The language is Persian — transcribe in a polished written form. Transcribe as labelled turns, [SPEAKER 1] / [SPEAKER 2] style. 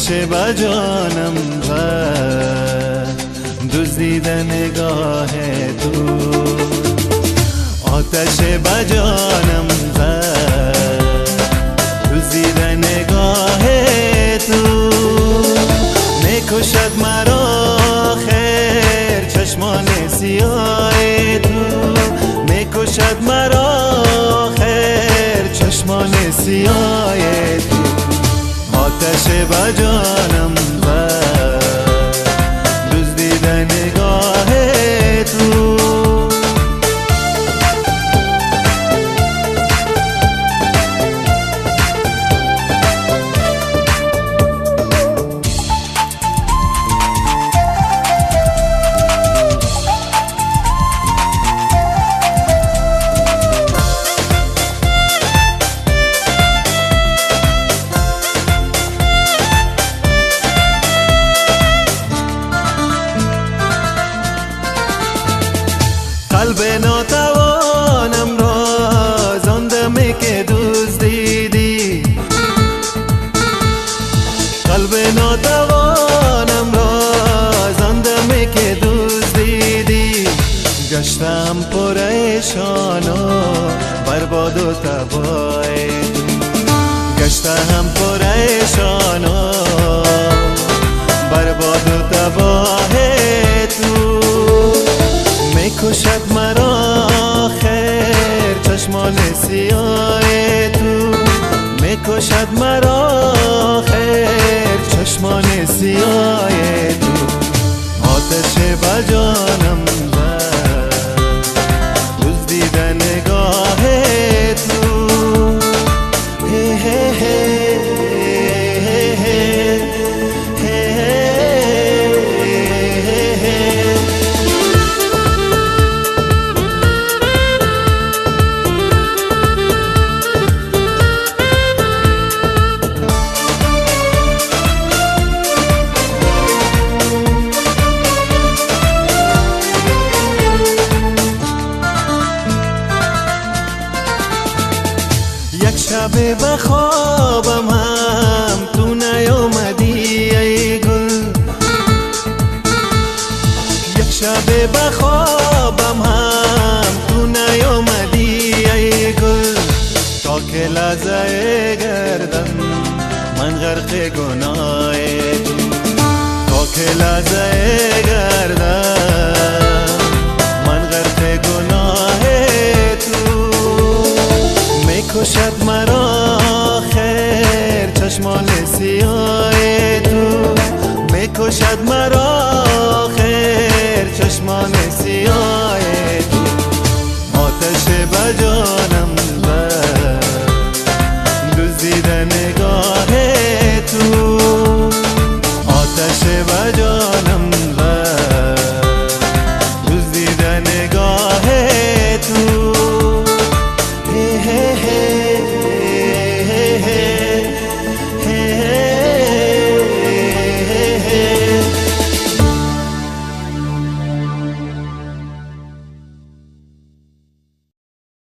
[SPEAKER 1] آتش با جانم زد دزدید نگاه تو، آتش با جانم زد دزدید نگاه تو، میکشد مرا خیر چشمان سیاه تو، میکشد مرا خیر چشمان سیاه تو، آتش با جانم زد دزدید نگاه تو. قلب ناتوانم را زندمی که دزدیدی، قلب ناتوانم را زندمی که دزدیدی، گشتم پریشان و برباد و تباه، گشتم پریشان و برباد و تباه تو، میکشد مرا خیر چشمان سیاه تو، میکشد مرا خیر چشمان سیاه تو، آتش با جانم زد دزدید نگاه تو. هی هی هی یک شب بخوابم هم تو نیامدی ای گل، یک شب بخوابم هم تو نیامدی ای گل، تا که لحظه گردم من غرق گناه تو، تا که لحظه گردم من غرق گناه تو، میکشد مرا خیر چشمان سیاه تو، میکشد مرا خیر چشمان سیاه